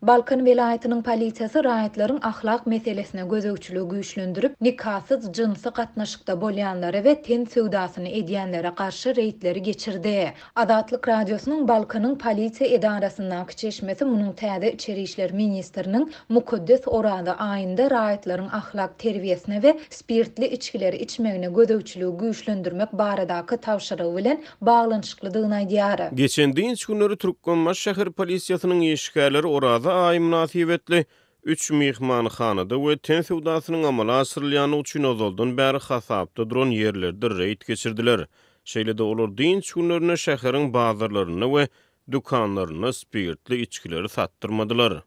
Balkan vilayetinin polisiýasy raýatlaryň ahlak meselesine gözegçiligi güýçlendirip, nikasyz jynsy gatnaşykda bolýanlara we ten söwdasyny edýänlere garşy reýtleri geçirdi. Adatlyk radiosynyň Balkanyň polisiýa edarasyndan çeşmesi munyň täze içeri işler ministriniň mukaddes orada aýynda raýatlaryň ahlak terbiýesine we spirtli içkileri içmegine gözegçiligi güýçlendirmek baradaky tawşyrygy bilen baglanyşyklydygyny aýdýar. Geçen dinç günleri Türkmenbaş şäher polisiýasynyň işgärleri orada aý münasibetli 3 mihmanhanada we ten sewdasynyň amala asyrylýany üçin ozaldan bäri hasapda duran ýerlerde reýt geçirdiler. Şeýlede olar dinç günlerine şäheriň bazarlaryna we dukanlaryna spirtli içkileri sattyrmadylar.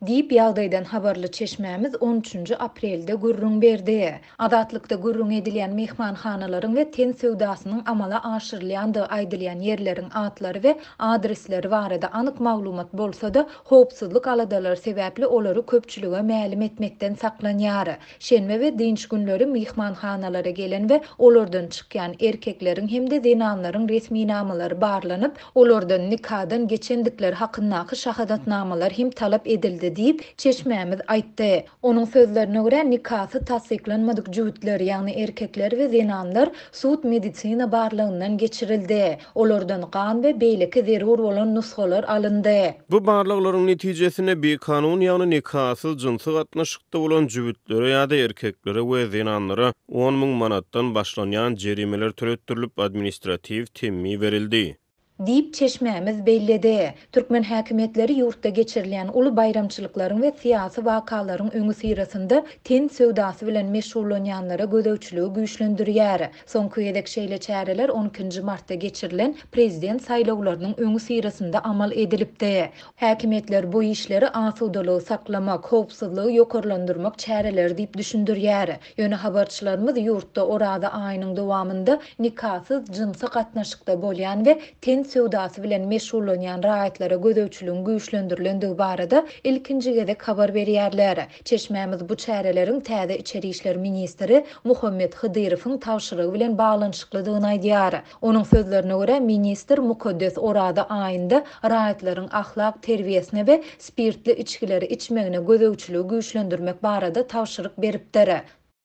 Diýip ýagdaýdan habarly çeşmämiz 13 aprelde gürrüň berdi. Adatlykda gürrüň edilýän mehmanhanalaryň we ten söwdasynyň amala aşyrylýandy aýdylýan ýerleriň atlary we adresleri barada anyk maglumat bolsa-da, howpsuzlyk aladalar sebäpli olary köpçülige mälim etmekden saklanýar. Şenme we dinç günleri mehmanhanalara gelen we olardan çykýan erkekleriň hemde zenanlaryň resmi namalary barlanyp, olardan nikadan geçendikleri hakyndaky şahadatnamalar hem talap edildi diýip çeşmämiz aýtdy. Onuň sözlerine görä nikahsy tasdiklanmadyk jüwitler, ýagny erkekler we zenanlar sud medisina barlygyndan geçirildi. Olardan kan we beýleki zerur bolan nusxalar alındy. Bu barlyklaryň netijesine bir kanun ýagny nikahsyz jynsy gatnaşykda bolan jüwitlere ýa-da erkeklere we zenanlara 10.000 manatdan başlanýan jerimeler töretdirilip administrativ temmi berildi. Diýip çeşmämiz belledi. Türkmen häkimetleri ýurtda geçirilýän uly bayramçylyklaryň we syýasy wakalaryň öňü syrasynda ten söwdasy bilen meşgullanýanlara gözegçiligi güýçlendirýär. Soňky ýedekşeýle çäreler 12 martda geçirilen prezident saýlawlarynyň öňü syrasynda amal edilipdi. Häkimetler bu işleri asudalygy saklamak, howpsuzlygy ýokarlandyrmak çäreleri diýip düşündirýär. Ýöne habarçylarymyz ýurtda orada aýynyň dowamında nikahsyz jynsy gatnaşykda bolýan we ten söwdasy bilen meşgullanýan raýatlara gözegçiligiň güýçlendirilendigi barada ilkinji gezek habar berýärler. Çeşmämiz bu çäreleriň täze içeri işler ministri Muhammed Hydyrowyň tawşyrygy bilen baglanyşyklydygyny aýdýar. Onuň sözlerine görä ministr mukaddes orada aýynda raýatlaryň ahlak terbiýesine we spirtli içkileri içmegine gözegçiligi güýçlendirmek barada tawşyryk beripdir.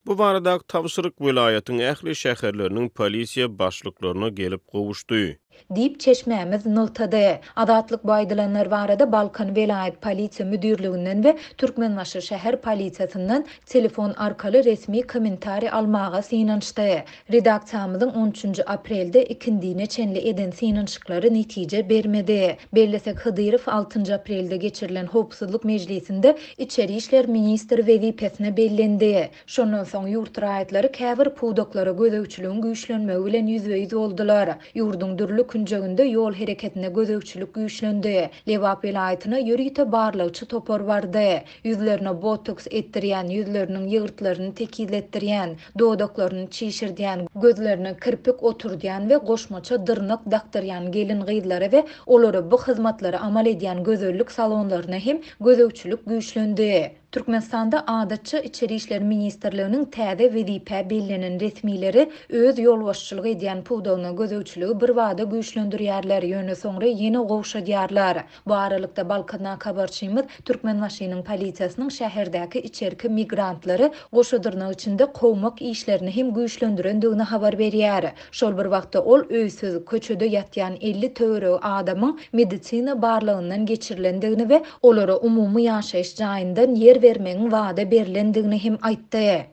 Bu baradaky tawşyryk vilayatyň ähli şäherleriniň polisiýa başlyklaryna gelip gowuşdy. Diýip çeşmämiz notady. Adatlyk baýdylanlar barada Balkan vilayet polisiýa müdürliginden we Türkmenbaşy şäher polisiýasyndan telefon arkaly resmi kommentari almaga synançdy. Redaksiýamyzyň 13 aprelde ikindine çenli eden synançyklary netije bermedi. Bellesek Hydyrow 6 aprelde geçirilen howpsuzlyk mejlisinde içeri işler ministri wezipesine bellendi. Şondan soň ýurt raýatlary käbir puwdaklara gözegçiligiň güýçlenmegi bilen ýüzbeýiz boldular. Ýurdun dürli günjeginde ýol hereketine gözegçilik güýçlendi. Lewap vilayatyna ýörüýte barlygçy topar bardy. Ýüzlerine botoks etdirýän, ýüzleriniň ýygyrtlaryny tekilletdirýän, dodaklaryny çişirdiýän, gözlerine kirpik oturdýan we goşmaça dyrnak dakdyrýan gelin gyzlary we olary bu hyzmatlary amal edýän gözellik salonlaryna hem gözegçilik güýçlendi. Türkmenistanda adatça içeri işler ministerliğinin täze wezipe bellenen resmileri öz ýolbaşçylyk edýän puwdagyna gözegçiligi bir wada güýçlendirýärler, ýöne soňra ýene gowşadýarlar. Bu aralykda Balkandan habarçymyz Türkmenbaşynyň polisiýasynyň şäherdäki içerki migrantlary goşadyrnak içinde gowmak işlerini hem güýçlendirendigini habar berýär. Şol bir wagtda ol öýsüz köçede ýatýan 50 töwereg adamyň medisina barlygyndan geçirilendigini we olara umumy ýaşaýyş jaýyndan yer vermegiň wada berilendigini hem aýtdy.